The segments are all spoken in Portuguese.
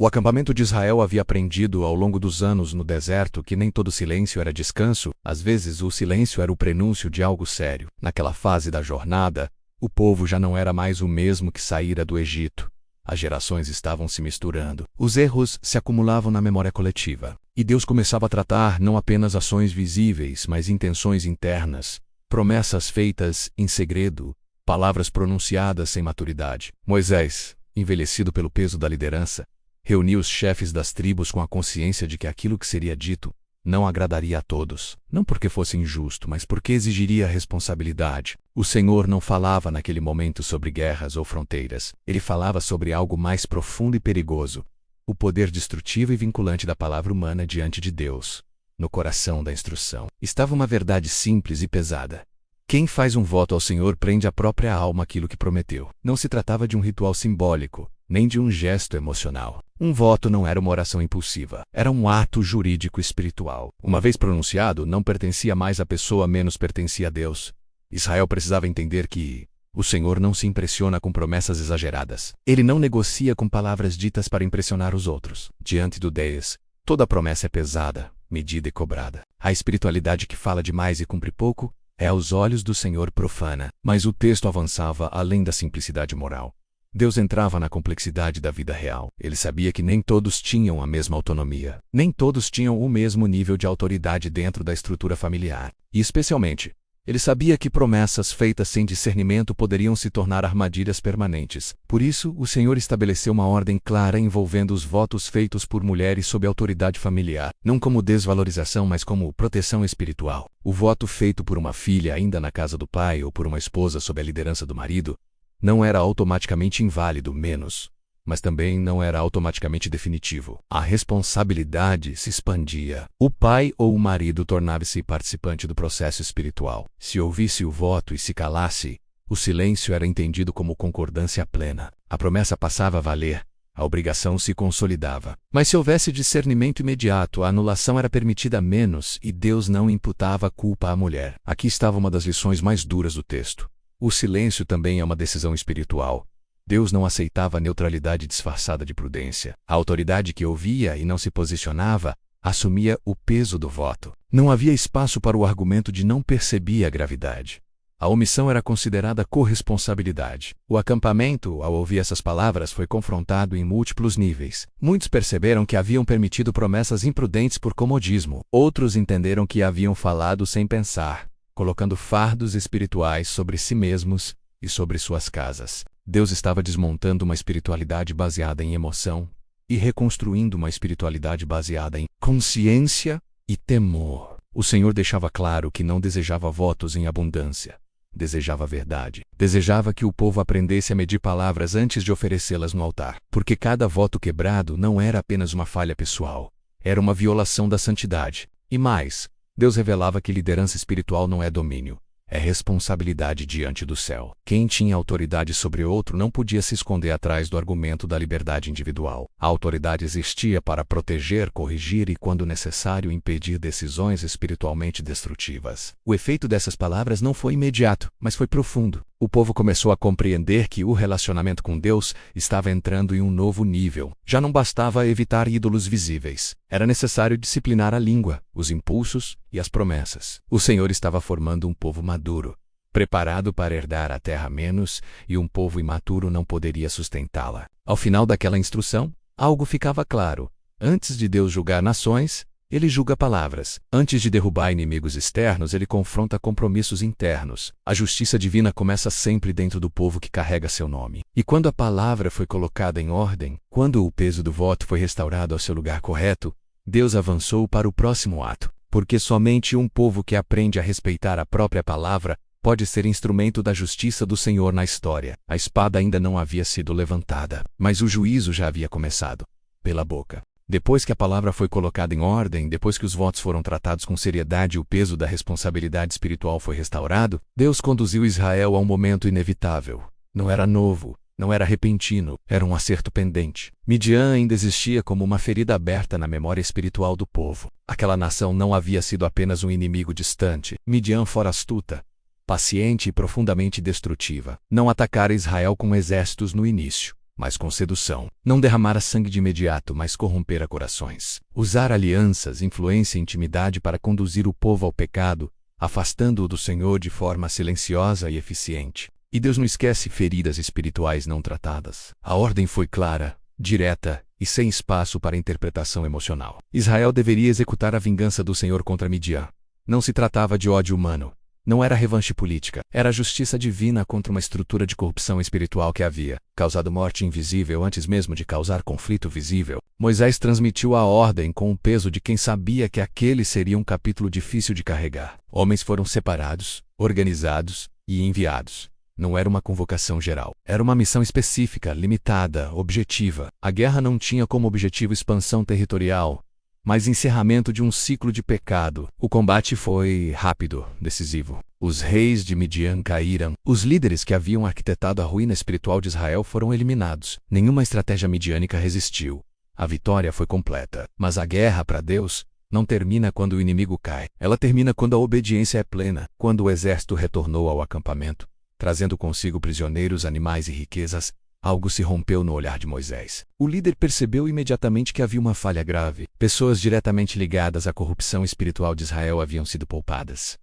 O acampamento de Israel havia aprendido ao longo dos anos no deserto que nem todo silêncio era descanso, às vezes o silêncio era o prenúncio de algo sério. Naquela fase da jornada, o povo já não era mais o mesmo que saíra do Egito. As gerações estavam se misturando. Os erros se acumulavam na memória coletiva. E Deus começava a tratar não apenas ações visíveis, mas intenções internas, promessas feitas em segredo, palavras pronunciadas sem maturidade. Moisés, envelhecido pelo peso da liderança, reuniu os chefes das tribos com a consciência de que aquilo que seria dito não agradaria a todos. Não porque fosse injusto, mas porque exigiria responsabilidade. O Senhor não falava naquele momento sobre guerras ou fronteiras. Ele falava sobre algo mais profundo e perigoso: o poder destrutivo e vinculante da palavra humana diante de Deus. No coração da instrução estava uma verdade simples e pesada. Quem faz um voto ao Senhor prende à própria alma aquilo que prometeu. Não se tratava de um ritual simbólico, nem de um gesto emocional. Um voto não era uma oração impulsiva. Era um ato jurídico espiritual. Uma vez pronunciado, não pertencia mais à pessoa, menos pertencia a Deus. Israel precisava entender que o Senhor não se impressiona com promessas exageradas. Ele não negocia com palavras ditas para impressionar os outros. Diante do Deus, toda promessa é pesada, medida e cobrada. A espiritualidade que fala demais e cumpre pouco é aos olhos do Senhor profana. Mas o texto avançava além da simplicidade moral. Deus entrava na complexidade da vida real. Ele sabia que nem todos tinham a mesma autonomia. Nem todos tinham o mesmo nível de autoridade dentro da estrutura familiar. E, especialmente, ele sabia que promessas feitas sem discernimento poderiam se tornar armadilhas permanentes. Por isso, o Senhor estabeleceu uma ordem clara envolvendo os votos feitos por mulheres sob autoridade familiar, não como desvalorização, mas como proteção espiritual. O voto feito por uma filha ainda na casa do pai ou por uma esposa sob a liderança do marido não era automaticamente inválido, mas também não era automaticamente definitivo. A responsabilidade se expandia. O pai ou o marido tornava-se participante do processo espiritual. Se ouvisse o voto e se calasse, o silêncio era entendido como concordância plena. A promessa passava a valer, a obrigação se consolidava. Mas se houvesse discernimento imediato, a anulação era permitida menos e Deus não imputava culpa à mulher. Aqui estava uma das lições mais duras do texto. O silêncio também é uma decisão espiritual. Deus não aceitava a neutralidade disfarçada de prudência. A autoridade que ouvia e não se posicionava assumia o peso do voto. Não havia espaço para o argumento de não perceber a gravidade. A omissão era considerada corresponsabilidade. O acampamento, ao ouvir essas palavras, foi confrontado em múltiplos níveis. Muitos perceberam que haviam permitido promessas imprudentes por comodismo. Outros entenderam que haviam falado sem pensar, colocando fardos espirituais sobre si mesmos e sobre suas casas. Deus estava desmontando uma espiritualidade baseada em emoção e reconstruindo uma espiritualidade baseada em consciência e temor. O Senhor deixava claro que não desejava votos em abundância. Desejava verdade. Desejava que o povo aprendesse a medir palavras antes de oferecê-las no altar. Porque cada voto quebrado não era apenas uma falha pessoal. Era uma violação da santidade. E mais, Deus revelava que liderança espiritual não é domínio, é responsabilidade diante do céu. Quem tinha autoridade sobre outro não podia se esconder atrás do argumento da liberdade individual. A autoridade existia para proteger, corrigir e, quando necessário, impedir decisões espiritualmente destrutivas. O efeito dessas palavras não foi imediato, mas foi profundo. O povo começou a compreender que o relacionamento com Deus estava entrando em um novo nível. Já não bastava evitar ídolos visíveis. Era necessário disciplinar a língua, os impulsos e as promessas. O Senhor estava formando um povo maduro, preparado para herdar a terra menos, e um povo imaturo não poderia sustentá-la. Ao final daquela instrução, algo ficava claro. Antes de Deus julgar nações, Ele julga palavras. Antes de derrubar inimigos externos, Ele confronta compromissos internos. A justiça divina começa sempre dentro do povo que carrega seu nome. E quando a palavra foi colocada em ordem, quando o peso do voto foi restaurado ao seu lugar correto, Deus avançou para o próximo ato. Porque somente um povo que aprende a respeitar a própria palavra pode ser instrumento da justiça do Senhor na história. A espada ainda não havia sido levantada, mas o juízo já havia começado. Pela boca. Depois que a palavra foi colocada em ordem, depois que os votos foram tratados com seriedade e o peso da responsabilidade espiritual foi restaurado, Deus conduziu Israel a um momento inevitável. Não era novo, não era repentino, era um acerto pendente. Midian ainda existia como uma ferida aberta na memória espiritual do povo. Aquela nação não havia sido apenas um inimigo distante. Midian fora astuta, paciente e profundamente destrutiva. Não atacara Israel com exércitos no início, mas com sedução. Não derramara sangue de imediato, mas corrompera corações. Usar alianças, influência e intimidade para conduzir o povo ao pecado, afastando-o do Senhor de forma silenciosa e eficiente. E Deus não esquece feridas espirituais não tratadas. A ordem foi clara, direta e sem espaço para interpretação emocional. Israel deveria executar a vingança do Senhor contra Midian. Não se tratava de ódio humano. Não era revanche política. Era a justiça divina contra uma estrutura de corrupção espiritual que havia causado morte invisível antes mesmo de causar conflito visível. Moisés transmitiu a ordem com o peso de quem sabia que aquele seria um capítulo difícil de carregar. Homens foram separados, organizados e enviados. Não era uma convocação geral. Era uma missão específica, limitada, objetiva. A guerra não tinha como objetivo expansão territorial, mas encerramento de um ciclo de pecado. O combate foi rápido, decisivo. Os reis de Midian caíram. Os líderes que haviam arquitetado a ruína espiritual de Israel foram eliminados. Nenhuma estratégia midiânica resistiu. A vitória foi completa. Mas a guerra, para Deus, não termina quando o inimigo cai. Ela termina quando a obediência é plena, quando o exército retornou ao acampamento, trazendo consigo prisioneiros, animais e riquezas. Algo se rompeu no olhar de Moisés. O líder percebeu imediatamente que havia uma falha grave. Pessoas diretamente ligadas à corrupção espiritual de Israel haviam sido poupadas.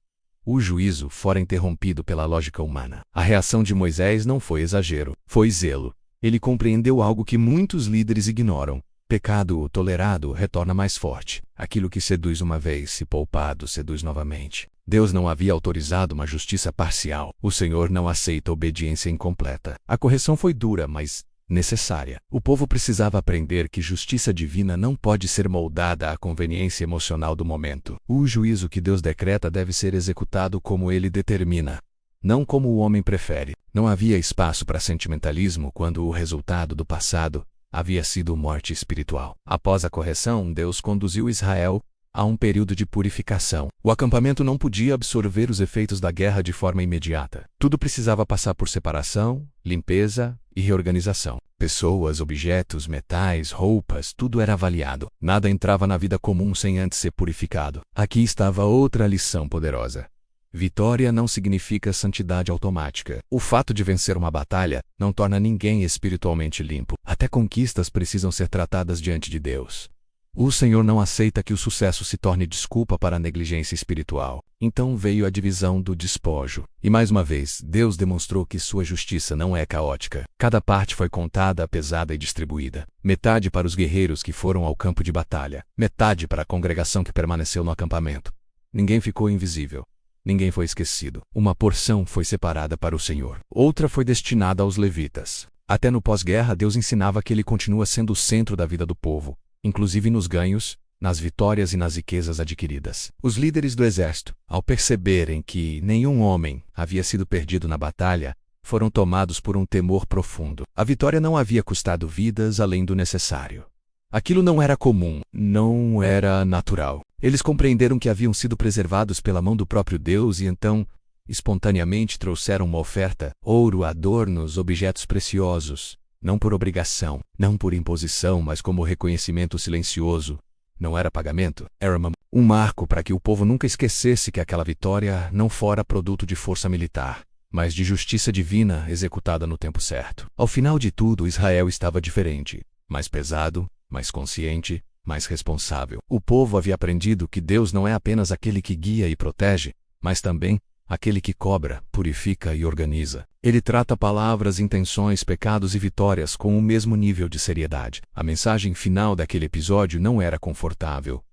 O juízo fora interrompido pela lógica humana. A reação de Moisés não foi exagero, foi zelo. Ele compreendeu algo que muitos líderes ignoram. Pecado tolerado retorna mais forte. Aquilo que seduz uma vez, se poupado, seduz novamente. Deus não havia autorizado uma justiça parcial. O Senhor não aceita obediência incompleta. A correção foi dura, mas necessária. O povo precisava aprender que justiça divina não pode ser moldada à conveniência emocional do momento. O juízo que Deus decreta deve ser executado como Ele determina, não como o homem prefere. Não havia espaço para sentimentalismo quando o resultado do passado havia sido morte espiritual. Após a correção, Deus conduziu Israel a um período de purificação. O acampamento não podia absorver os efeitos da guerra de forma imediata. Tudo precisava passar por separação, limpeza e reorganização. Pessoas, objetos, metais, roupas, tudo era avaliado. Nada entrava na vida comum sem antes ser purificado. Aqui estava outra lição poderosa. Vitória não significa santidade automática. O fato de vencer uma batalha não torna ninguém espiritualmente limpo. Até conquistas precisam ser tratadas diante de Deus. O Senhor não aceita que o sucesso se torne desculpa para a negligência espiritual. Então veio a divisão do despojo. E mais uma vez, Deus demonstrou que sua justiça não é caótica. Cada parte foi contada, pesada e distribuída. Metade para os guerreiros que foram ao campo de batalha. Metade para a congregação que permaneceu no acampamento. Ninguém ficou invisível. Ninguém foi esquecido. Uma porção foi separada para o Senhor. Outra foi destinada aos levitas. Até no pós-guerra, Deus ensinava que Ele continua sendo o centro da vida do povo, inclusive nos ganhos, nas vitórias e nas riquezas adquiridas. Os líderes do exército, ao perceberem que nenhum homem havia sido perdido na batalha, foram tomados por um temor profundo. A vitória não havia custado vidas além do necessário. Aquilo não era comum, não era natural. Eles compreenderam que haviam sido preservados pela mão do próprio Deus e então, espontaneamente, trouxeram uma oferta: ouro, adornos, objetos preciosos. Não por obrigação, não por imposição, mas como reconhecimento silencioso. Não era pagamento, era um marco para que o povo nunca esquecesse que aquela vitória não fora produto de força militar, mas de justiça divina executada no tempo certo. Ao final de tudo, Israel estava diferente, mais pesado, mais consciente, mais responsável. O povo havia aprendido que Deus não é apenas aquele que guia e protege, mas também aquele que cobra, purifica e organiza. Ele trata palavras, intenções, pecados e vitórias com o mesmo nível de seriedade. A mensagem final daquele episódio não era confortável,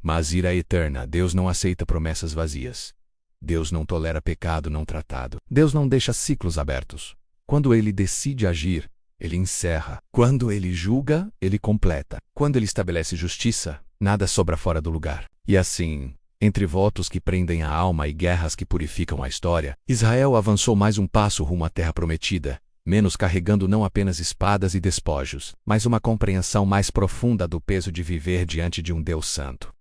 mas ira eterna. Deus não aceita promessas vazias. Deus não tolera pecado não tratado. Deus não deixa ciclos abertos. Quando Ele decide agir, Ele encerra. Quando Ele julga, Ele completa. Quando Ele estabelece justiça, nada sobra fora do lugar. E assim, entre votos que prendem a alma e guerras que purificam a história, Israel avançou mais um passo rumo à terra prometida, menos carregando não apenas espadas e despojos, mas uma compreensão mais profunda do peso de viver diante de um Deus santo.